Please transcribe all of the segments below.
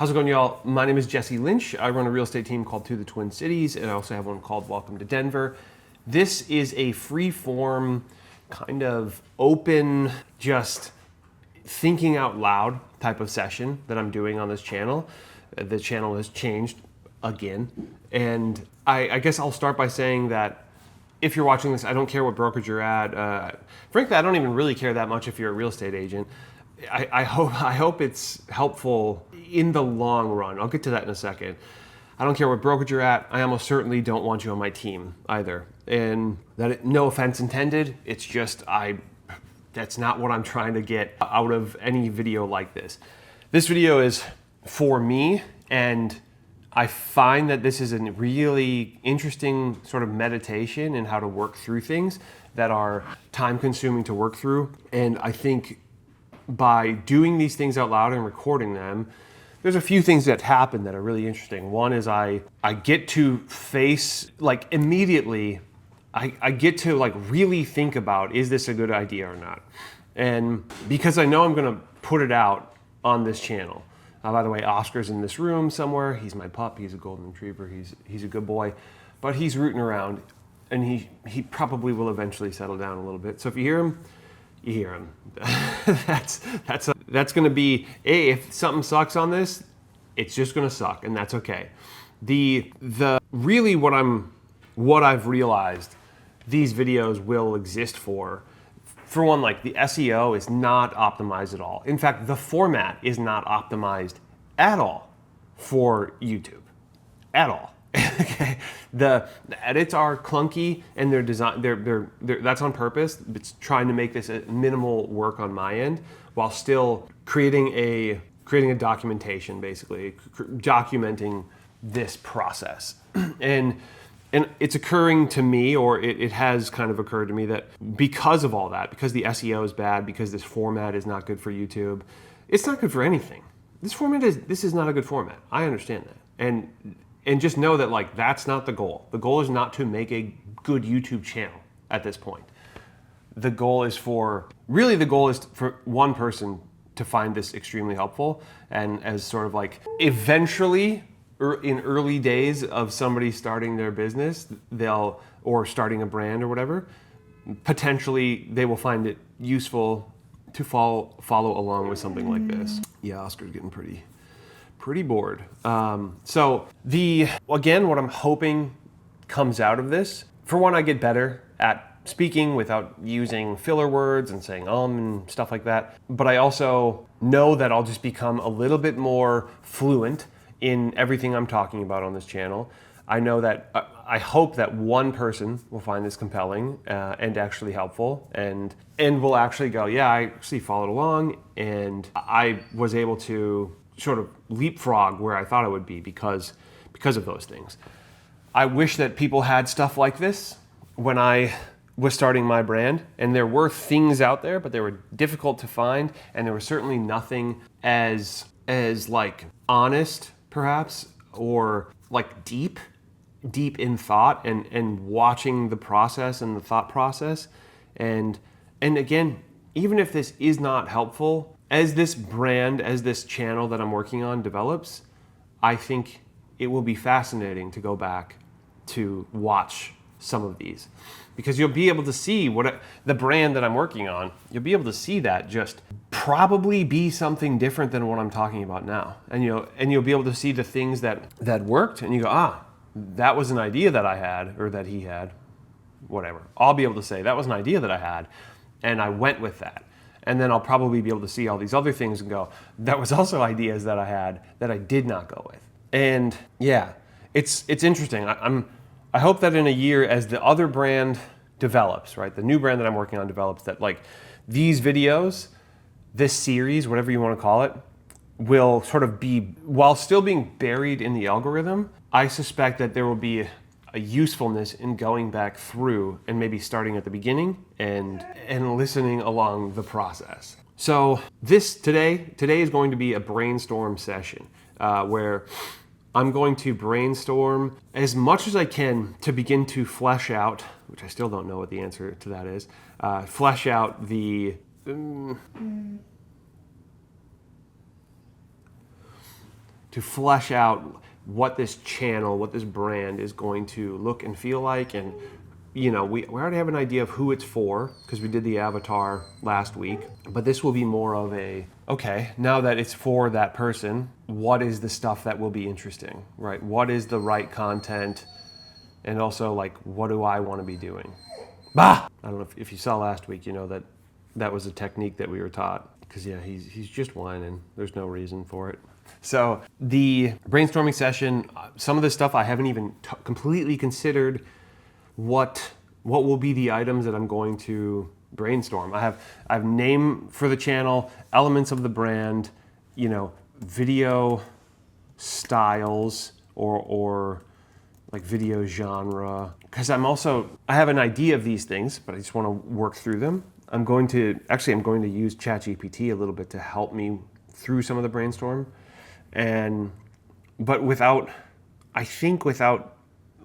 How's it going, y'all? My name is Jesse Lynch. I run a real estate team called To the Twin Cities, and I also have one called Welcome to Denver. This is a free-form, kind of open, just thinking out loud type of session that I'm doing on this channel. The channel has changed again, and I guess I'll start by saying that if you're watching this, I don't care what brokerage you're at. Frankly, I don't even really care that much if you're a real estate agent. I hope it's helpful in the long run. I'll get to that in a second. I don't care what brokerage you're at. I almost certainly don't want you on my team either. And no offense intended. It's just that's not what I'm trying to get out of any video like this. This video is for me, and I find that this is a really interesting sort of meditation in how to work through things that are time consuming to work through. And I think by doing these things out loud and recording them, there's a few things that happen that are really interesting. One is I get to face, like immediately, I get to like really think about, is this a good idea or not? And because I know I'm gonna put it out on this channel. By the way, Oscar's in this room somewhere. He's my pup, he's a golden retriever, he's a good boy, but he's rooting around, and he probably will eventually settle down a little bit. So if you hear him, you hear him. That's gonna be, if something sucks on this, it's just gonna suck, and that's okay. Really what I've realized these videos will exist for one, like the SEO is not optimized at all. In fact, the format is not optimized at all for YouTube, at all. Okay, the edits are clunky, and they're designed. That's on purpose. It's trying to make this a minimal work on my end, while still creating a documentation, basically documenting this process. And it's occurring to me, or it has kind of occurred to me, that because of all that, because the SEO is bad, because this format is not good for YouTube, it's not good for anything. This is not a good format. I understand that, and just know that, like, that's not the goal. The goal is not to make a good YouTube channel at this point. The goal is for one person to find this extremely helpful, and as sort of like eventually, in early days of somebody starting their business, or starting a brand or whatever, potentially they will find it useful to follow along with something like this. Yeah, Oscar's getting pretty bored. So again, what I'm hoping comes out of this, for one, I get better at speaking without using filler words and saying and stuff like that. But I also know that I'll just become a little bit more fluent in everything I'm talking about on this channel. I know that, I hope that one person will find this compelling and actually helpful, and will actually go, yeah, I actually followed along, and I was able to sort of leapfrog where I thought I would be because of those things. I wish that people had stuff like this when I was starting my brand, and there were things out there, but they were difficult to find, and there was certainly nothing as like honest, perhaps, or like deep in thought and watching the process and the thought process. And again, even if this is not helpful, as this brand, as this channel that I'm working on develops, I think it will be fascinating to go back to watch some of these, because you'll be able to see the brand that I'm working on, you'll be able to see that just probably be something different than what I'm talking about now. And you'll be able to see the things that worked, and you go, that was an idea that I had, or that he had, whatever. I'll be able to say, that was an idea that I had, and I went with that. And then I'll probably be able to see all these other things and go, that was also ideas that I had that I did not go with. And yeah, it's interesting. I hope that in a year, as the other brand develops, right, the new brand that I'm working on develops, that like these videos, this series, whatever you want to call it, will sort of be, while still being buried in the algorithm, I suspect that there will be a usefulness in going back through and maybe starting at the beginning and listening along the process. So today is going to be a brainstorm session where I'm going to brainstorm as much as I can to begin to flesh out, which I still don't know what the answer to that is, flesh out the to flesh out what this channel, what this brand is going to look and feel like. And we already have an idea of who it's for because we did the avatar last week, but this will be more of a, okay, now that it's for that person, what is the stuff that will be interesting, right? What is the right content? And also, like, what do I want to be doing? I don't know if you saw last week, that was a technique that we were taught. Because yeah, he's just whining. There's no reason for it. So the brainstorming session, some of this stuff I haven't even completely considered what will be the items that I'm going to brainstorm. I have name for the channel, elements of the brand, video styles or like video genre. Because I have an idea of these things, but I just want to work through them. I'm going to use ChatGPT a little bit to help me through some of the brainstorm, but without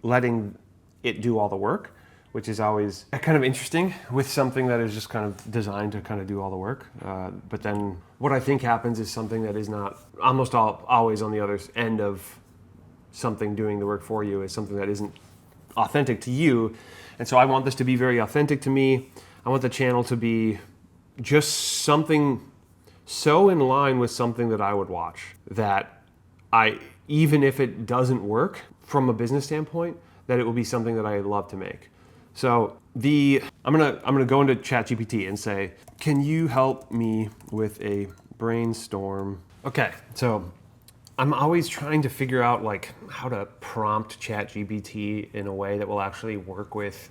letting it do all the work, which is always kind of interesting with something that is just kind of designed to kind of do all the work. But then what I think happens is something that is not always on the other end of something doing the work for you is something that isn't authentic to you. And so I want this to be very authentic to me. I want the channel to be just something so in line with something that I would watch, that even if it doesn't work from a business standpoint, that it will be something that I love to make. So I'm gonna go into ChatGPT and say, can you help me with a brainstorm? Okay, so I'm always trying to figure out like how to prompt ChatGPT in a way that will actually work with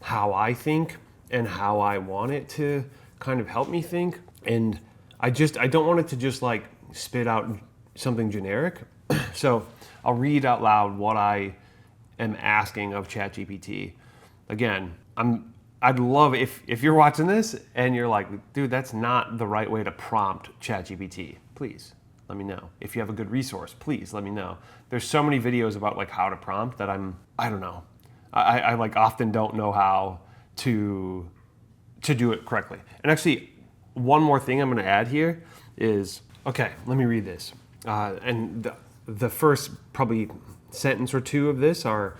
how I think and how I want it to kind of help me think. And I don't want it to just like spit out something generic. So I'll read out loud what I am asking of ChatGPT. Again, I'd love if you're watching this and you're like, dude, that's not the right way to prompt ChatGPT. Please let me know. If you have a good resource, please let me know. There's so many videos about like how to prompt that I don't know. I like often don't know how to do it correctly. And actually, one more thing I'm going to add here is, okay, let me read this. And the first probably sentence or two of this are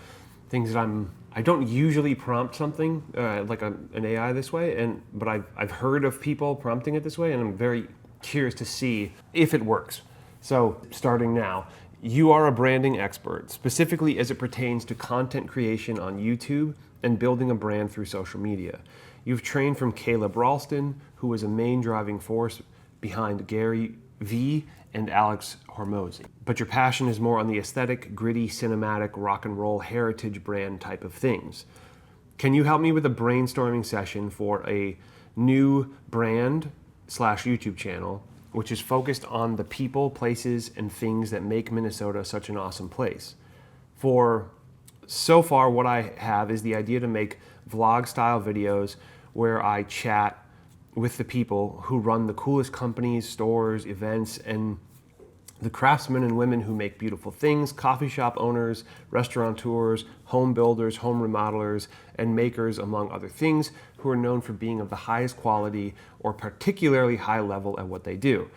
things that I don't usually prompt something like an AI this way, but I've heard of people prompting it this way, and I'm very curious to see if it works. So starting now, you are a branding expert, specifically as it pertains to content creation on YouTube and building a brand through social media. You've trained from Caleb Ralston, who was a main driving force behind Gary Vee and Alex Hormozi. But your passion is more on the aesthetic, gritty, cinematic, rock and roll, heritage brand type of things. Can you help me with a brainstorming session for a new brand/YouTube channel, which is focused on the people, places, and things that make Minnesota such an awesome place? So far, what I have is the idea to make vlog-style videos where I chat with the people who run the coolest companies, stores, events, and the craftsmen and women who make beautiful things, coffee shop owners, restaurateurs, home builders, home remodelers, and makers, among other things, who are known for being of the highest quality or particularly high level at what they do.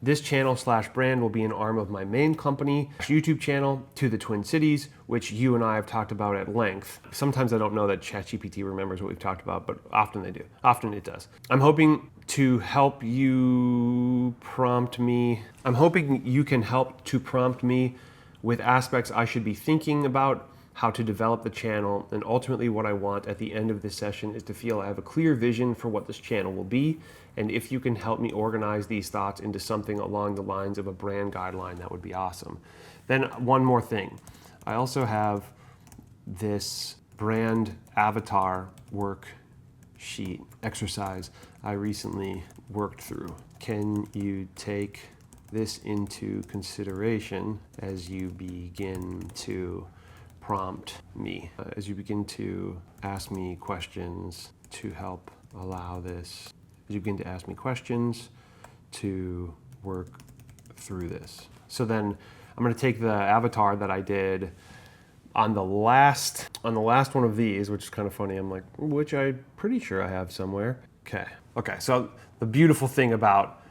This channel/brand will be an arm of my main company YouTube channel, To the Twin Cities, which you and I have talked about at length. Sometimes I don't know that ChatGPT remembers what we've talked about, but often they do. Often it does. I'm hoping to help you prompt me. I'm hoping you can help to prompt me with aspects I should be thinking about, how to develop the channel, and ultimately what I want at the end of this session is to feel I have a clear vision for what this channel will be, and if you can help me organize these thoughts into something along the lines of a brand guideline, that would be awesome. Then one more thing. I also have this brand avatar worksheet exercise I recently worked through. Can you take this into consideration as you begin to prompt me, as you begin to ask me questions to help allow this, as you begin to ask me questions to work through this? So then I'm going to take the avatar that I did on the last one of these, which is kind of funny. I'm like, which I'm pretty sure I have somewhere. Okay. So the beautiful thing about,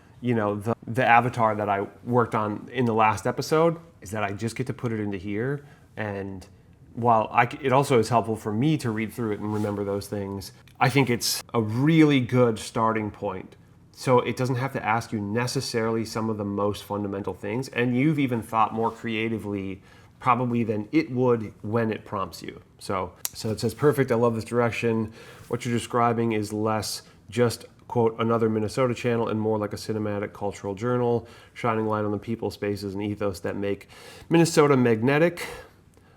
the avatar that I worked on in the last episode is that I just get to put it into here. And while it also is helpful for me to read through it and remember those things, I think it's a really good starting point. So it doesn't have to ask you necessarily some of the most fundamental things. And you've even thought more creatively probably than it would when it prompts you. So it says, perfect, I love this direction. What you're describing is less just, quote, another Minnesota channel and more like a cinematic cultural journal, shining light on the people, spaces, and ethos that make Minnesota magnetic.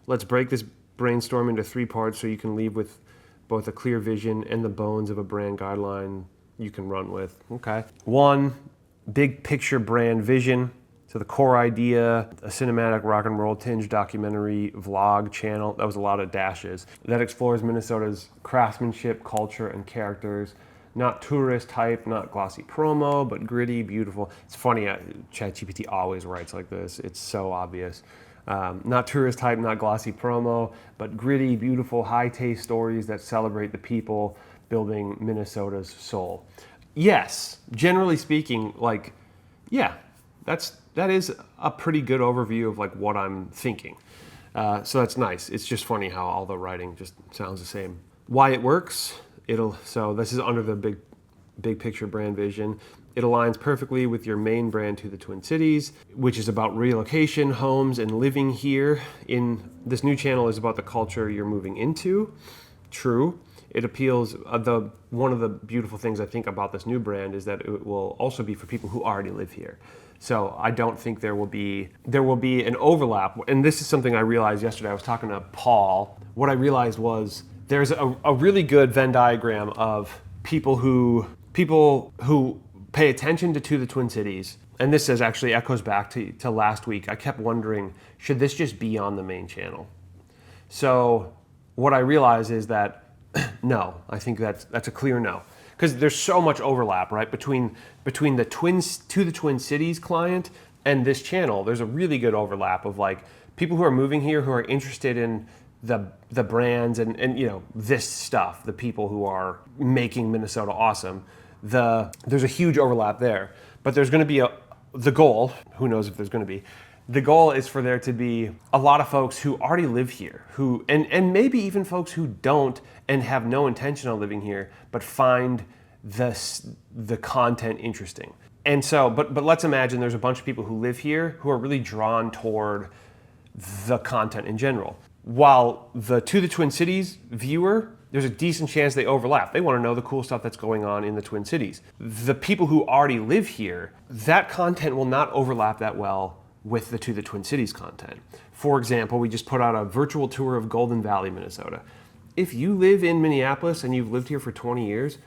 Let's break this brainstorm into 3 parts so you can leave with both a clear vision and the bones of a brand guideline you can run with. Okay. 1, big picture brand vision. So the core idea, a cinematic rock and roll tinge documentary vlog channel, that was a lot of dashes, that explores Minnesota's craftsmanship, culture, and characters. Not tourist hype, not glossy promo, but gritty, beautiful. It's funny, ChatGPT always writes like this. It's so obvious. Not tourist hype, not glossy promo, but gritty, beautiful, high-taste stories that celebrate the people building Minnesota's soul. Yes, generally speaking, like, yeah, that is a pretty good overview of like what I'm thinking. So that's nice. It's just funny how all the writing just sounds the same. Why it works? So this is under the big picture brand vision. It aligns perfectly with your main brand To the Twin Cities, which is about relocation, homes, and living here. In this new channel is about the culture you're moving into. True. It appeals, one of the beautiful things I think about this new brand is that it will also be for people who already live here. So I don't think there will be an overlap. And this is something I realized yesterday. I was talking to Paul. What I realized was there's a really good Venn diagram of people who pay attention to the Twin Cities. And this actually echoes back to last week. I kept wondering, should this just be on the main channel? So what I realized is that no, I think that's a clear no. Because there's so much overlap, right, between the To the Twin Cities client and this channel. There's a really good overlap of like people who are moving here who are interested in the brands and you know, this stuff, the people who are making Minnesota awesome. There's a huge overlap there. But there's going to be the goal, who knows if there's going to be, the goal is for there to be a lot of folks who already live here, and maybe even folks who don't and have no intention on living here, but find the content interesting. And so, but let's imagine there's a bunch of people who live here who are really drawn toward the content in general. While the To the Twin Cities viewer, there's a decent chance they overlap. They want to know the cool stuff that's going on in the Twin Cities. The people who already live here, that content will not overlap that well with the To the Twin Cities content. For example, we just put out a virtual tour of Golden Valley, Minnesota. If you live in Minneapolis and you've lived here for 20 years,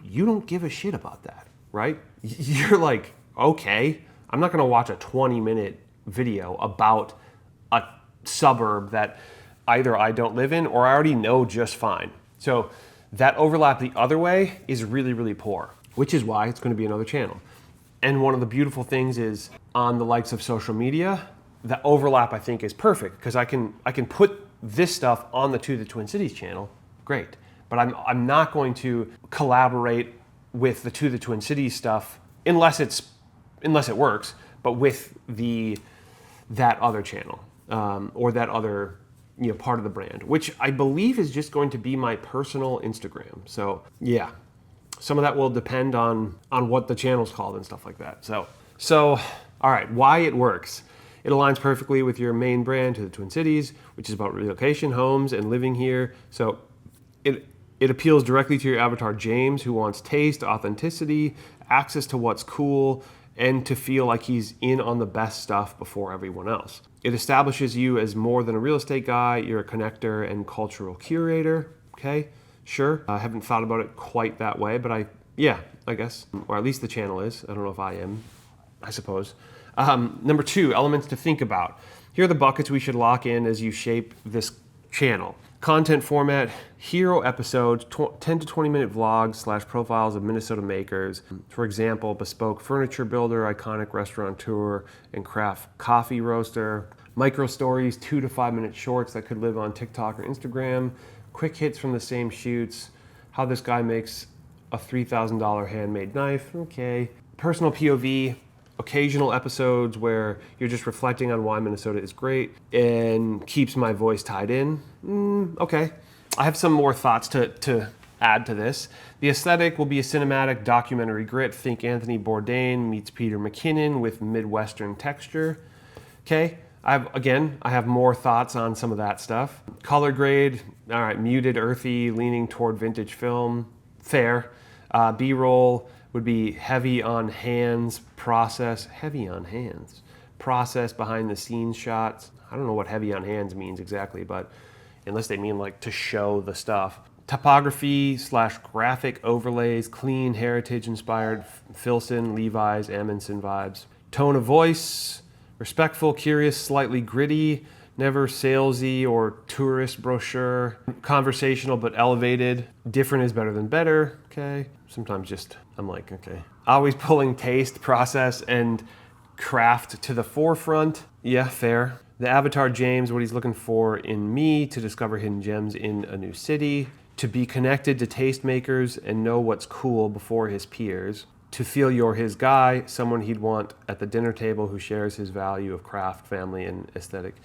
you don't give a shit about that, right? You're like, okay, I'm not gonna watch a 20-minute video about a suburb that either I don't live in or I already know just fine. So that overlap the other way is really, really poor, which is why it's gonna be another channel. And one of the beautiful things is on the likes of social media, the overlap I think is perfect because I can put this stuff on the To the Twin Cities channel, great. But I'm not going to collaborate with the To the Twin Cities stuff unless it works, but with that other channel or that other part of the brand, which I believe is just going to be my personal Instagram. So yeah. Some of that will depend on what the channel's called and stuff like that. So, all right, why it works. It aligns perfectly with your main brand To the Twin Cities, which is about relocation, homes, and living here. So it appeals directly to your avatar, James, who wants taste, authenticity, access to what's cool, and to feel like he's in on the best stuff before everyone else. It establishes you as more than a real estate guy. You're a connector and cultural curator, okay? Sure, I haven't thought about it quite that way, but I guess, or at least the channel is. I don't know if I am, I suppose. Number 2, elements to think about. Here are the buckets we should lock in as you shape this channel. Content format, hero episodes, 10 to 20 minute vlogs / profiles of Minnesota makers. For example, bespoke furniture builder, iconic restaurateur, and craft coffee roaster. Micro stories, 2 to 5 minute shorts that could live on TikTok or Instagram. Quick hits from the same shoots. How this guy makes a $3,000 handmade knife. Okay. Personal POV. occasional episodes where you're just reflecting on why Minnesota is great and keeps my voice tied in. Okay. I have some more thoughts to add to this. The aesthetic will be a cinematic documentary grit. Think Anthony Bourdain meets Peter McKinnon with Midwestern texture. Okay. I have more thoughts on some of that stuff. Color grade, all right, muted, earthy, leaning toward vintage film. Fair. B-roll would be heavy on hands, process behind the scenes shots. I don't know what heavy on hands means exactly, but unless they mean like to show the stuff. Topography / graphic overlays, clean heritage inspired Filson, Levi's, Amundsen vibes. Tone of voice, respectful, curious, slightly gritty, never salesy or tourist brochure. Conversational but elevated. Different is better than better. Okay. Sometimes just, I'm like, okay. Always pulling taste, process, and craft to the forefront. Yeah, fair. The avatar James, what he's looking for in me to discover hidden gems in a new city. To be connected to tastemakers and know what's cool before his peers. To feel you're his guy, someone he'd want at the dinner table who shares his value of craft, family, and aesthetic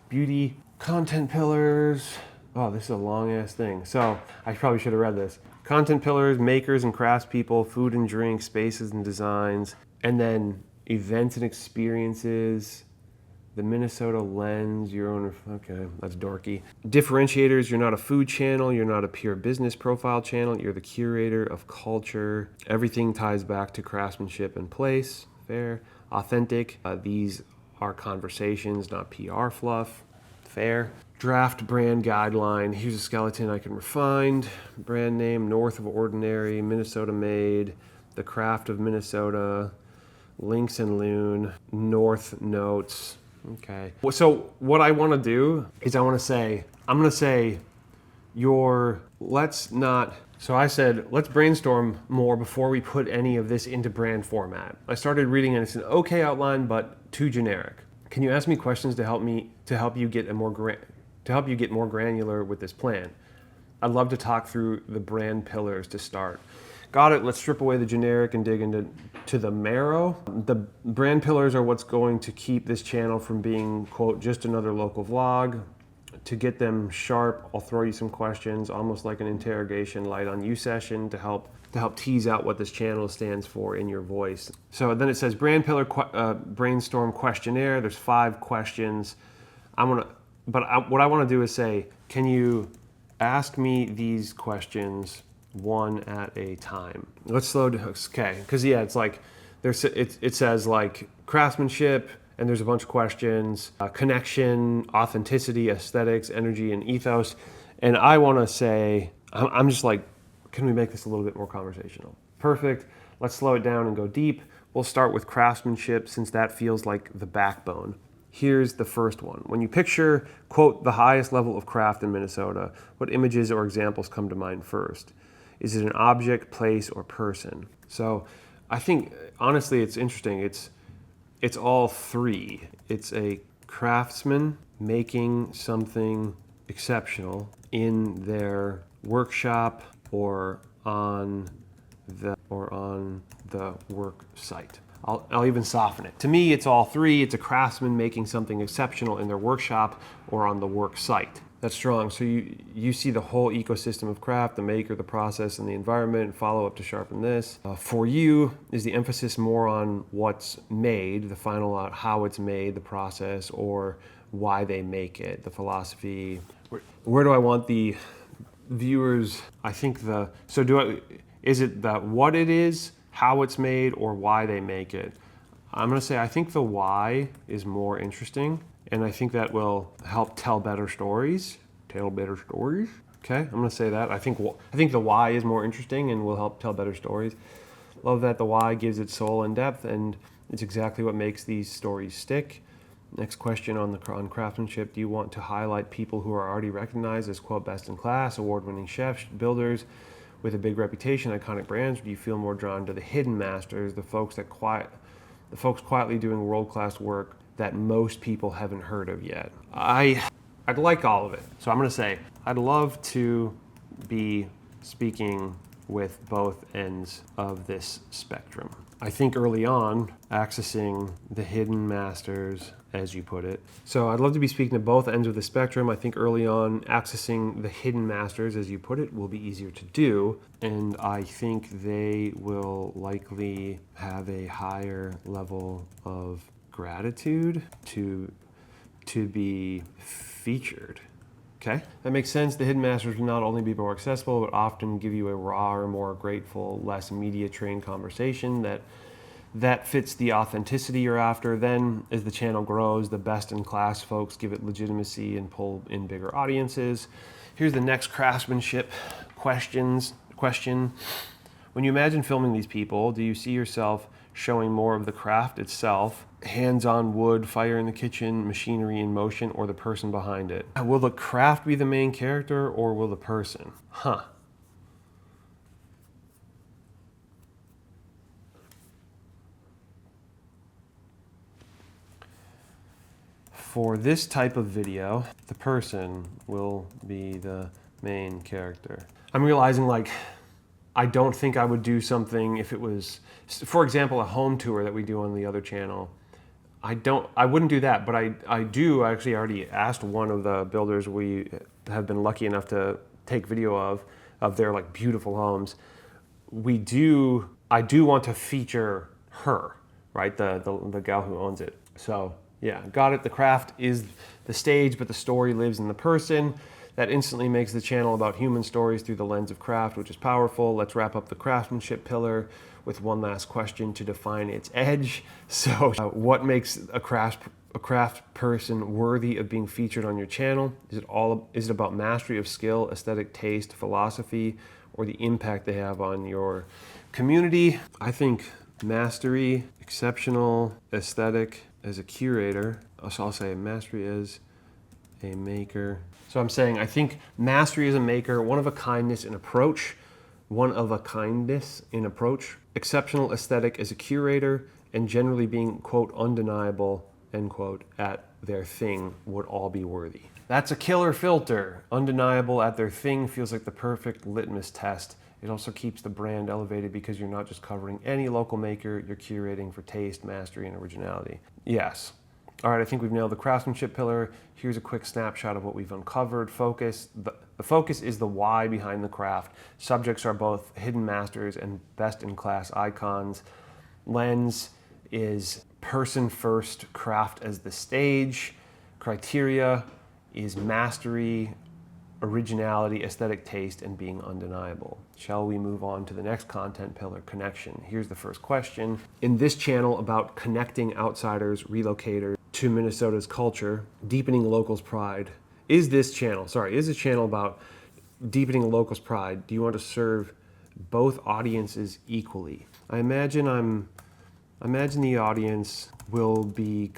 beauty. Content pillars. Oh, this is a long ass thing. So I probably should have read this. Content pillars, makers and craftspeople, food and drink, spaces and designs, and then events and experiences, the Minnesota lens, your own, okay, that's dorky. Differentiators, you're not a food channel, you're not a pure business profile channel, you're the curator of culture. Everything ties back to craftsmanship and place, fair. Authentic, these are conversations, not PR fluff, fair. Draft brand guideline, here's a skeleton I can refine. Brand name, North of Ordinary, Minnesota made, the craft of Minnesota, Lynx and Loon, North notes. Okay. So what I want to do is I'm going to say so I said, let's brainstorm more before we put any of this into brand format. I started reading and it's an okay outline, but too generic. Can you ask me questions to help you get more granular with this plan? I'd love to talk through the brand pillars to start. Got it, let's strip away the generic and dig into the marrow. The brand pillars are what's going to keep this channel from being, quote, just another local vlog. To get them sharp, I'll throw you some questions, almost like an interrogation light on you session to help tease out what this channel stands for in your voice. So then it says brand pillar brainstorm questionnaire. There's 5 questions. What I want to do is say, can you ask me these questions one at a time? Let's slow down. Okay, because yeah, it's like it says like craftsmanship, and there's a bunch of questions, connection, authenticity, aesthetics, energy, and ethos. And I want to say, I'm just like, can we make this a little bit more conversational? Perfect. Let's slow it down and go deep. We'll start with craftsmanship since that feels like the backbone. Here's the first one. When you picture, quote, the highest level of craft in Minnesota, what images or examples come to mind first? Is it an object, place, or person? So I think, honestly, it's interesting. It's all 3. It's a craftsman making something exceptional in their workshop or on the work site. I'll even soften it. To me, it's all 3. It's a craftsman making something exceptional in their workshop or on the work site. That's strong. So you see the whole ecosystem of craft, the maker, the process, and the environment, and follow up to sharpen this. For you, is the emphasis more on what's made, the final how it's made, the process, or why they make it, the philosophy? Where do I want the viewers? I think is it the what it is, how it's made, or why they make it? I'm going to say I think the why is more interesting. And I think that will help tell better stories. Okay, I'm going to say that. I think the why is more interesting and will help tell better stories. Love that the why gives it soul and depth, and it's exactly what makes these stories stick. Next question on craftsmanship: do you want to highlight people who are already recognized as, quote, best in class, award-winning chefs, builders with a big reputation, iconic brands? Or do you feel more drawn to the hidden masters, the folks quietly doing world-class work that most people haven't heard of yet? I'd like all of it. So I'm going to say I'd love to be speaking with both ends of this spectrum. I think early on, accessing the hidden masters, as you put it. So I'd love to be speaking to both ends of the spectrum. I think early on, accessing the hidden masters, as you put it, will be easier to do. And I think they will likely have a higher level of gratitude to be featured. Okay, that makes sense. The hidden masters will not only be more accessible, but often give you a rawer, more grateful, less media-trained conversation that fits the authenticity you're after. Then, as the channel grows, the best-in-class folks give it legitimacy and pull in bigger audiences. Here's the next craftsmanship question. When you imagine filming these people, do you see yourself showing more of the craft itself, hands-on wood, fire in the kitchen, machinery in motion, or the person behind it? Will the craft be the main character, or will the person? For this type of video, the person will be the main character. I'm realizing, like, I don't think I would do something if it was, for example, a home tour that we do on the other channel. I wouldn't do that, but I actually already asked one of the builders we have been lucky enough to take video of their like beautiful homes. I do want to feature her, right? The gal who owns it. So yeah, got it. The craft is the stage, but the story lives in the person. That instantly makes the channel about human stories through the lens of craft, which is powerful. Let's wrap up the craftsmanship pillar with one last question to define its edge. So what makes a craft person worthy of being featured on your channel? Is it about mastery of skill, aesthetic taste, philosophy, or the impact they have on your community? I think mastery, exceptional, aesthetic as a curator. So I'll say mastery as a maker. So I'm saying I think mastery as a maker, one of a kindness in approach, exceptional aesthetic as a curator, and generally being, quote, undeniable, end quote, at their thing would all be worthy. That's a killer filter. Undeniable at their thing feels like the perfect litmus test. It also keeps the brand elevated because you're not just covering any local maker, you're curating for taste, mastery, and originality. Yes. All right, I think we've nailed the craftsmanship pillar. Here's a quick snapshot of what we've uncovered. Focus. The focus is the why behind the craft. Subjects are both hidden masters and best-in-class icons. Lens is person first, craft as the stage. Criteria is mastery, originality, aesthetic taste, and being undeniable. Shall we move on to the next content pillar, connection? Here's the first question. In this channel about connecting outsiders, relocators to Minnesota's culture, deepening locals' pride, is this channel about deepening a locals' pride? Do you want to serve both audiences equally? I imagine the audience will be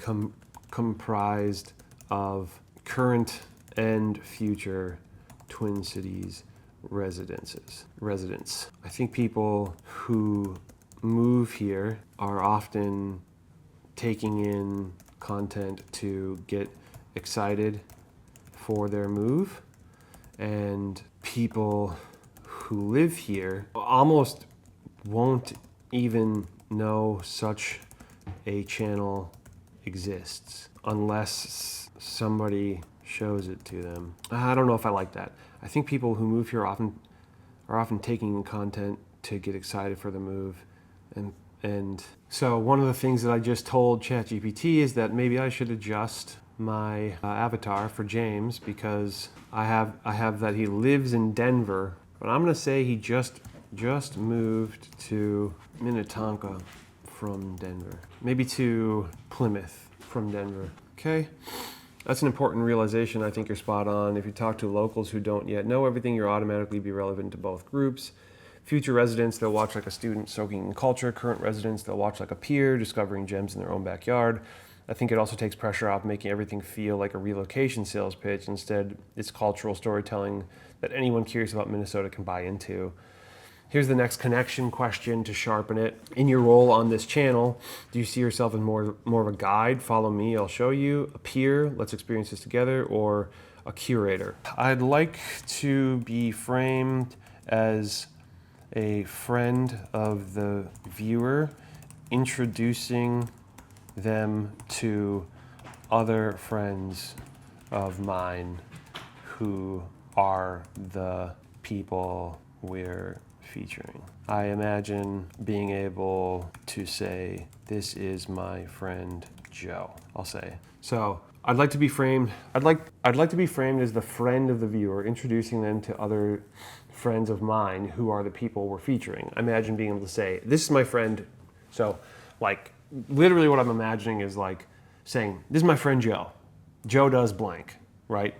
comprised of current and future Twin Cities residents. I think people who move here are often taking in content to get excited for their move, and people who live here almost won't even know such a channel exists unless somebody shows it to them. I don't know if I like that. I think people who move here are often taking in content to get excited for the move, and so one of the things that I just told ChatGPT is that maybe I should adjust my avatar for James, because I have that he lives in Denver, but I'm gonna say he just moved to Minnetonka from Denver, maybe to Plymouth from Denver. Okay. That's an important realization. I think you're spot on. If you talk to locals who don't yet know everything, you'll automatically be relevant to both groups. Future residents, they'll watch like a student soaking in culture. Current residents, they'll watch like a peer discovering gems in their own backyard. I think it also takes pressure off making everything feel like a relocation sales pitch. Instead, it's cultural storytelling that anyone curious about Minnesota can buy into. Here's the next connection question to sharpen it. In your role on this channel, do you see yourself as more of a guide, follow me, I'll show you, a peer, let's experience this together, or a curator? I'd like to be framed as a friend of the viewer introducing them to other friends of mine who are the people we're featuring. I imagine being able to say, this is my friend Joe, I'll say. So I'd like to be framed as the friend of the viewer, introducing them to other friends of mine who are the people we're featuring. I imagine being able to say, this is my friend. So like literally what I'm imagining is like saying, this is my friend Joe. Joe does blank, right?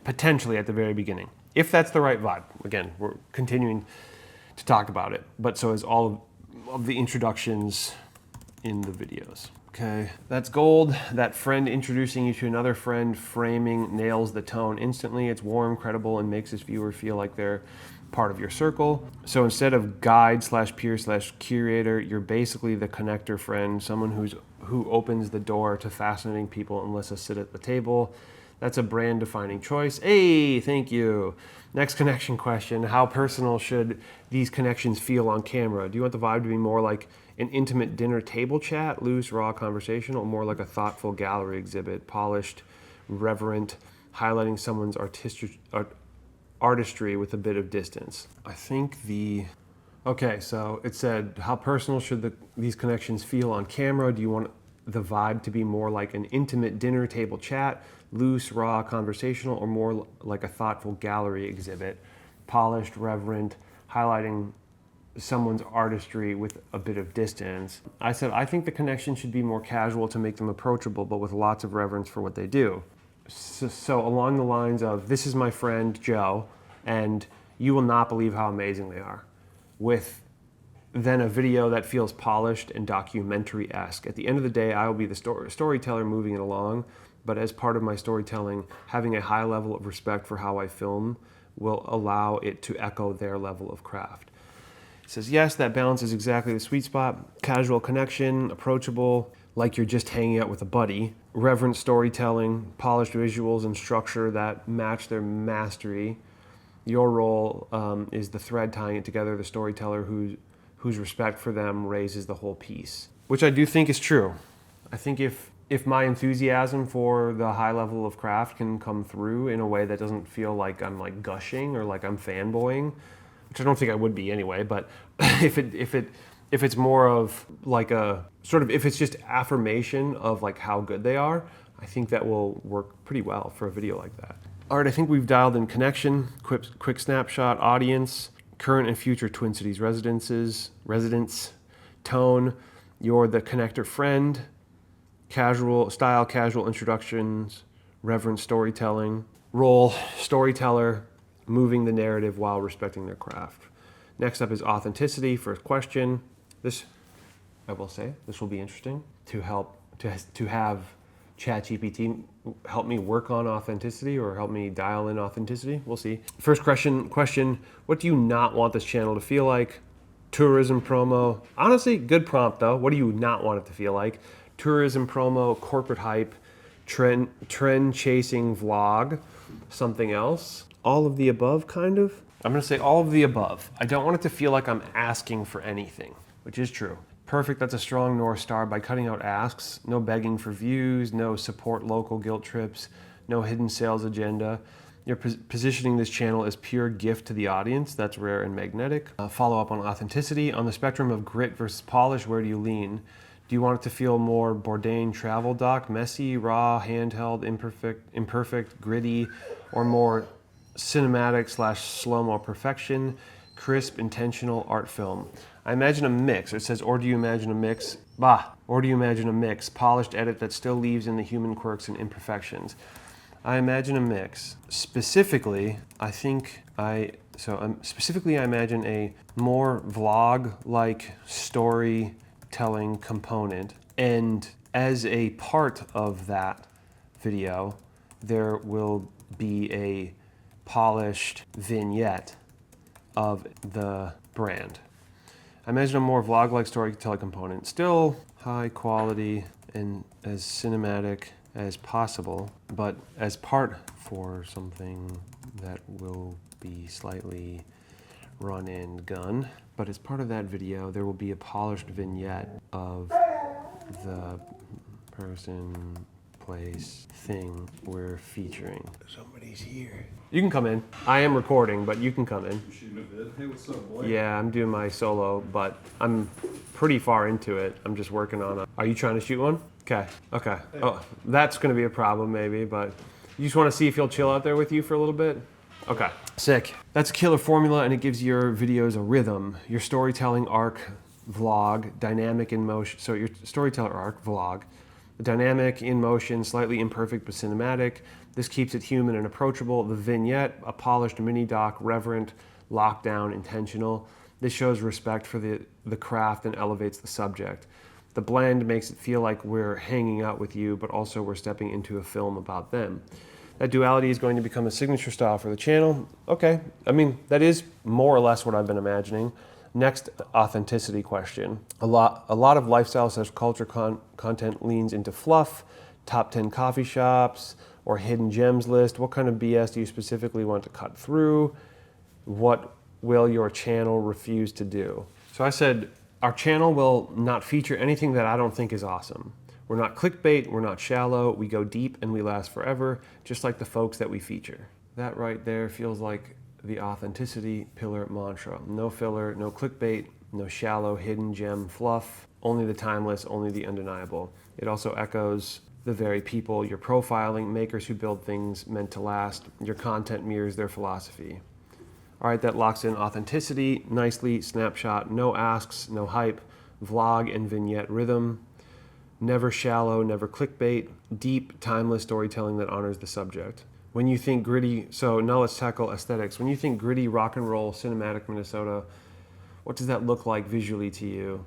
Potentially at the very beginning. If that's the right vibe. Again, we're continuing to talk about it. But so is all of the introductions in the videos. Okay, that's gold. That friend introducing you to another friend framing nails the tone instantly. It's warm, credible, and makes this viewer feel like they're part of your circle. So instead of guide / peer / curator, you're basically the connector friend, someone who opens the door to fascinating people and lets us sit at the table. That's a brand defining choice. Hey, thank you. Next connection question. How personal should these connections feel on camera? Do you want the vibe to be more like an intimate dinner table chat, loose, raw conversation, or more like a thoughtful gallery exhibit, polished, reverent, highlighting someone's artistry with a bit of distance? I think okay, so it said, how personal should these connections feel on camera? Do you want the vibe to be more like an intimate dinner table chat, loose, raw, conversational, or more like a thoughtful gallery exhibit, polished, reverent, highlighting someone's artistry with a bit of distance? I said, I think the connection should be more casual to make them approachable, but with lots of reverence for what they do. So along the lines of, this is my friend Joe, and you will not believe how amazing they are. With then a video that feels polished and documentary-esque. At the end of the day, I will be the storyteller moving it along, but as part of my storytelling, having a high level of respect for how I film will allow it to echo their level of craft. It says, yes, that balance is exactly the sweet spot. Casual connection, approachable, like you're just hanging out with a buddy. Reverent storytelling, polished visuals and structure that match their mastery. Your role is the thread tying it together, the storyteller whose respect for them raises the whole piece. Which I do think is true. I think if my enthusiasm for the high level of craft can come through in a way that doesn't feel like I'm like gushing or like I'm fanboying, which I don't think I would be anyway, but if it's more of like a sort of, if it's just affirmation of like how good they are, I think that will work pretty well for a video like that. All right, I think we've dialed in connection, quick snapshot, audience, current and future Twin Cities residents, tone, you're the connector friend, casual introductions, reverent storytelling, role, storyteller, moving the narrative while respecting their craft. Next up is authenticity. First question. This, I will say, this will be interesting to have ChatGPT help me work on authenticity or help me dial in authenticity. We'll see. First question, what do you not want this channel to feel like? Tourism promo. Honestly, good prompt though. What do you not want it to feel like? Tourism promo, corporate hype, trend chasing vlog, something else. All of the above, kind of. I'm gonna say all of the above. I don't want it to feel like I'm asking for anything, which is true. Perfect, that's a strong North Star. By cutting out asks, no begging for views, no support local guilt trips, no hidden sales agenda. You're positioning this channel as pure gift to the audience. That's rare and magnetic. Follow up on authenticity. On the spectrum of grit versus polish, where do you lean? Do you want it to feel more Bourdain travel doc, messy, raw, handheld, imperfect, gritty, or more cinematic / slow-mo perfection, crisp, intentional art film? I imagine a mix. It says, or do you imagine a mix? Or do you imagine a mix, polished edit that still leaves in the human quirks and imperfections? I imagine a mix. Specifically, I imagine a more vlog-like storytelling component, and as a part of that video, there will be a polished vignette of the brand. I imagine a more vlog-like storytelling component, still high quality and as cinematic as possible, but as part for something that will be slightly run and gun. But as part of that video, there will be a polished vignette of the person, place, thing we're featuring. Somebody's here. You can come in. I am recording, but you can come in. You shooting a vid? Hey, what's up, boy? Yeah, I'm doing my solo, but I'm pretty far into it. I'm just working on it. Are you trying to shoot one? Okay. Okay. Oh, that's going to be a problem maybe, but you just want to see if he'll chill out there with you for a little bit? Okay. Sick. That's a killer formula, and it gives your videos a rhythm. Your storytelling arc, vlog, dynamic in motion. So your storyteller arc, vlog, dynamic, in motion, slightly imperfect but cinematic. This keeps it human and approachable. The vignette, a polished mini doc, reverent, lockdown, intentional. This shows respect for the craft and elevates the subject. The blend makes it feel like we're hanging out with you, but also we're stepping into a film about them. That duality is going to become a signature style for the channel. Okay, I mean, that is more or less what I've been imagining. Next, authenticity question. A lot of lifestyle/culture content leans into fluff, top 10 coffee shops, or hidden gems list. What kind of BS do you specifically want to cut through? What will your channel refuse to do? So I said, our channel will not feature anything that I don't think is awesome. We're not clickbait, we're not shallow, we go deep and we last forever, just like the folks that we feature. That right there feels like the authenticity pillar mantra. No filler, no clickbait, no shallow hidden gem fluff, only the timeless, only the undeniable. It also echoes the very people you're profiling, makers who build things meant to last. Your content mirrors their philosophy. All right, that locks in authenticity nicely. Snapshot, no asks, no hype, vlog and vignette rhythm. Never shallow, never clickbait, deep, timeless storytelling that honors the subject. When you think gritty, so now let's tackle aesthetics. When you think gritty, rock and roll, cinematic Minnesota, what does that look like visually to you?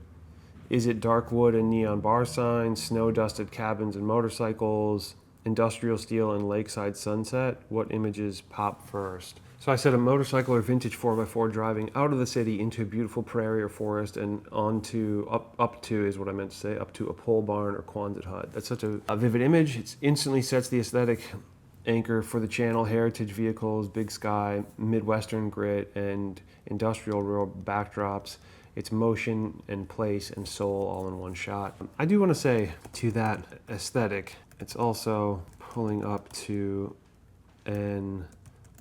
Is it dark wood and neon bar signs, snow-dusted cabins and motorcycles, industrial steel and lakeside sunset? What images pop first? So I said a motorcycle or vintage 4x4 driving out of the city into a beautiful prairie or forest and onto, up to is what I meant to say, up to a pole barn or Quonset hut. That's such a vivid image. It instantly sets the aesthetic anchor for the channel. Heritage vehicles, big sky, Midwestern grit, and industrial rural backdrops. It's motion and place and soul all in one shot. I do want to say to that aesthetic, it's also pulling up to an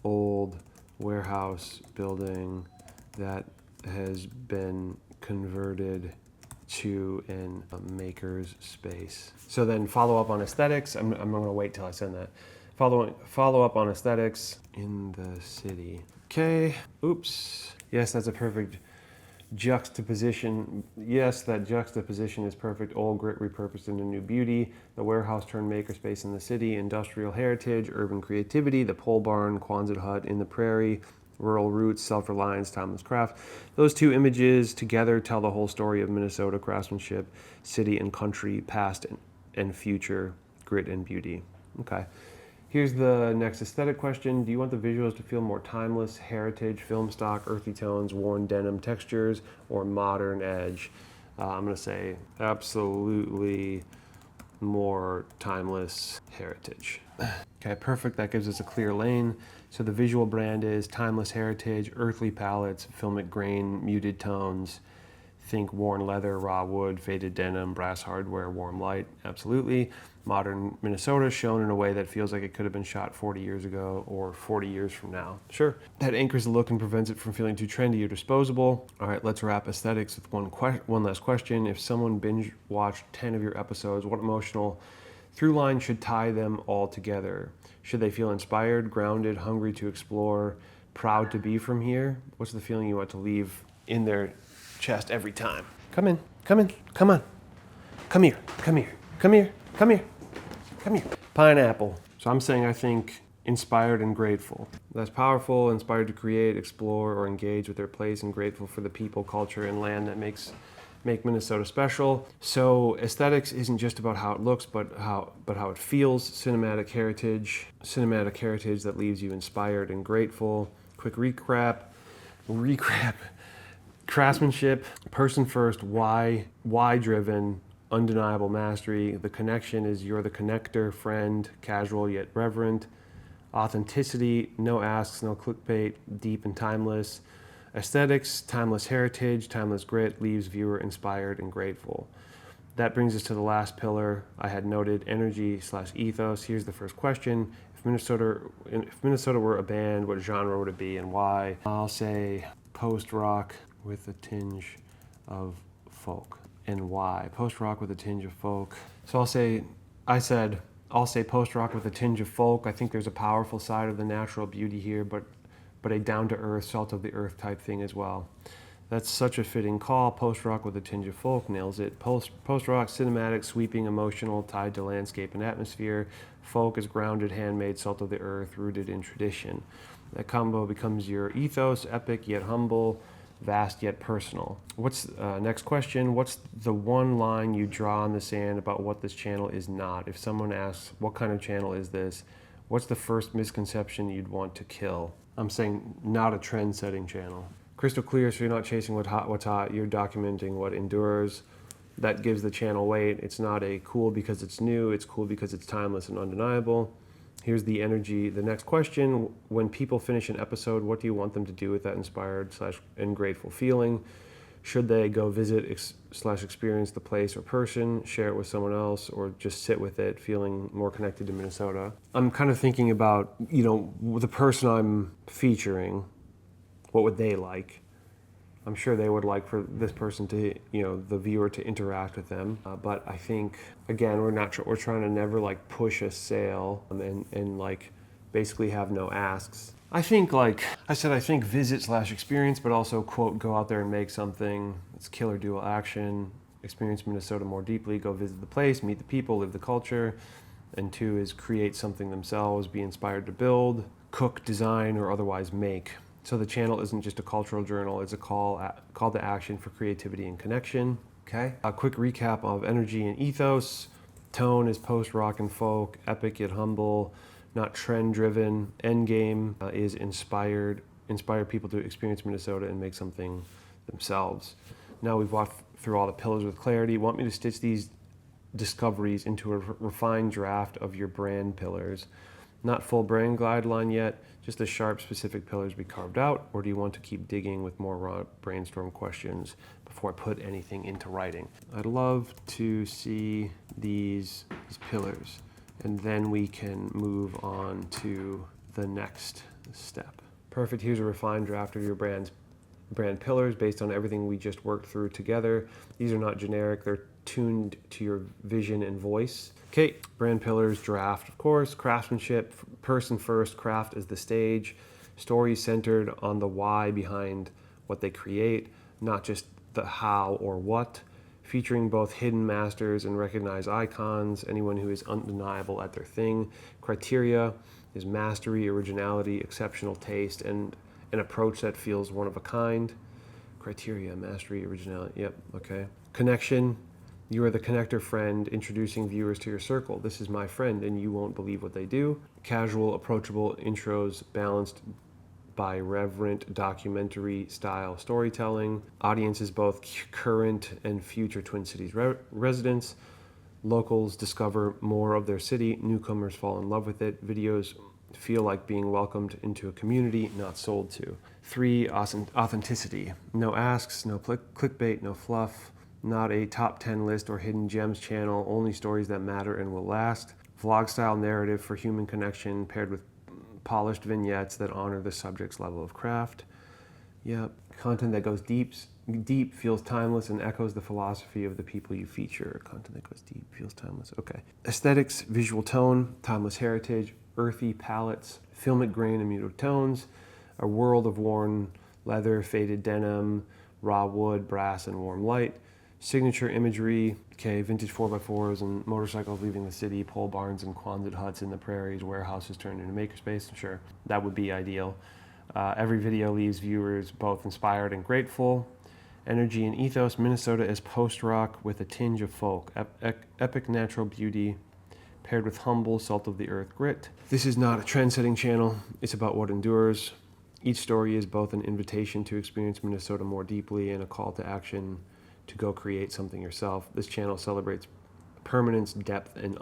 old warehouse building that has been converted to a maker's space. So then follow up on aesthetics. I'm gonna wait till I send that. Follow up on aesthetics in the city. Okay, oops. Yes, that's a perfect juxtaposition. Yes, that juxtaposition is perfect. Old grit repurposed into new beauty. The warehouse turned makerspace in the city. Industrial heritage, urban creativity. The pole barn, Quonset hut in the prairie. Rural roots, self-reliance, timeless craft. Those two images together tell the whole story of Minnesota craftsmanship, city and country, past and future, grit and beauty. Okay. Here's the next aesthetic question. Do you want the visuals to feel more timeless, heritage, film stock, earthy tones, worn denim textures, or modern edge? I'm gonna say absolutely more timeless heritage. Okay, perfect, that gives us a clear lane. So the visual brand is timeless heritage, earthly palettes, filmic grain, muted tones. Think worn leather, raw wood, faded denim, brass hardware, warm light, absolutely. Modern Minnesota shown in a way that feels like it could have been shot 40 years ago or 40 years from now. Sure, that anchors the look and prevents it from feeling too trendy or disposable. All right, let's wrap aesthetics with one last question. If someone binge watched 10 of your episodes, what emotional through line should tie them all together? Should they feel inspired, grounded, hungry to explore, proud to be from here? What's the feeling you want to leave in their chest every time? Come in, come in, come on. Come here, come here, come here, come here, come here. Pineapple. So I'm saying I think inspired and grateful. That's powerful, inspired to create, explore, or engage with their place, and grateful for the people, culture, and land that make Minnesota special. So aesthetics isn't just about how it looks, but how it feels. Cinematic heritage that leaves you inspired and grateful. Quick recap. Craftsmanship, person first, why driven, undeniable mastery. The connection is you're the connector, friend, casual yet reverent. Authenticity, no asks, no clickbait, deep and timeless. Aesthetics, timeless heritage, timeless grit, leaves viewer inspired and grateful. That brings us to the last pillar I had noted, energy/ethos. Here's the first question. If Minnesota were a band, what genre would it be and why? I'll say post-rock with a tinge of folk. And why? Post-rock with a tinge of folk. So I'll say post-rock with a tinge of folk. I think there's a powerful side of the natural beauty here, but a down-to-earth, salt-of-the-earth type thing as well. That's such a fitting call. Post-rock with a tinge of folk nails it. Post-rock, cinematic, sweeping, emotional, tied to landscape and atmosphere. Folk is grounded, handmade, salt of the earth, rooted in tradition. That combo becomes your ethos, epic yet humble, vast yet personal. What's next question? What's the one line you draw in the sand about what this channel is not? If someone asks, what kind of channel is this? What's the first misconception you'd want to kill? I'm saying not a trend-setting channel. Crystal clear, so you're not chasing what's hot, you're documenting what endures. That gives the channel weight. It's not a cool because it's new, it's cool because it's timeless and undeniable. Here's the energy. The next question, when people finish an episode, what do you want them to do with that inspired and grateful feeling? Should they go visit / experience the place or person, share it with someone else, or just sit with it, feeling more connected to Minnesota? I'm kind of thinking about, the person I'm featuring, what would they like? I'm sure they would like for this person to, the viewer to interact with them. But I think, again, we're trying to never like push a sale and like basically have no asks. I think, like I said, I think visit / experience, but also, quote, go out there and make something. It's killer dual action. Experience Minnesota more deeply. Go visit the place, meet the people, live the culture. And 2 is create something themselves, be inspired to build, cook, design, or otherwise make. So the channel isn't just a cultural journal, it's a call to action for creativity and connection. Okay. A quick recap of energy and ethos. Tone is post-rock and folk, epic yet humble, not trend-driven. Endgame is inspire people to experience Minnesota and make something themselves. Now we've walked through all the pillars with clarity. Want me to stitch these discoveries into a refined draft of your brand pillars? Not full brand guideline yet, just the sharp, specific pillars we carved out, or do you want to keep digging with more raw brainstorm questions before I put anything into writing? I'd love to see these pillars, and then we can move on to the next step. Perfect, here's a refined draft of your brand pillars based on everything we just worked through together. These are not generic, they're tuned to your vision and voice. Okay, brand pillars, draft, of course, craftsmanship, person first, craft is the stage, story centered on the why behind what they create, not just the how or what, featuring both hidden masters and recognized icons, anyone who is undeniable at their thing. Criteria is mastery, originality, exceptional taste, and an approach that feels one of a kind. Criteria, mastery, originality, yep, okay. Connection. You are the connector friend introducing viewers to your circle. This is my friend and you won't believe what they do. Casual, approachable intros balanced by reverent documentary style storytelling. Audiences both current and future Twin Cities residents. Locals discover more of their city. Newcomers fall in love with it. Videos feel like being welcomed into a community, not sold to. 3, authenticity. No asks, no clickbait, no fluff. Not a top 10 list or hidden gems channel, only stories that matter and will last. Vlog style narrative for human connection paired with polished vignettes that honor the subject's level of craft. Yep. Content that goes deep, feels timeless, and echoes the philosophy of the people you feature. Content that goes deep, feels timeless. Okay. Aesthetics, visual tone, timeless heritage, earthy palettes, filmic grain and muted tones, a world of worn leather, faded denim, raw wood, brass, and warm light. Signature imagery, okay, vintage 4x4s and motorcycles leaving the city, pole barns and Quonset huts in the prairies, warehouses turned into makerspace. Sure, that would be ideal. Every video leaves viewers both inspired and grateful. Energy and ethos, Minnesota is post-rock with a tinge of folk. Epic natural beauty paired with humble, salt-of-the-earth grit. This is not a trend-setting channel. It's about what endures. Each story is both an invitation to experience Minnesota more deeply and a call to action to go create something yourself. This channel celebrates permanence, depth, and the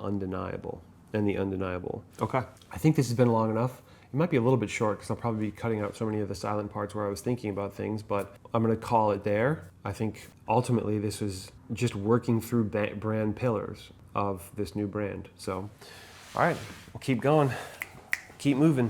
undeniable. Okay, I think this has been long enough. It might be a little bit short because I'll probably be cutting out so many of the silent parts where I was thinking about things, but I'm going to call it there. I think ultimately this was just working through brand pillars of this new brand. So, all right, we'll keep going, keep moving.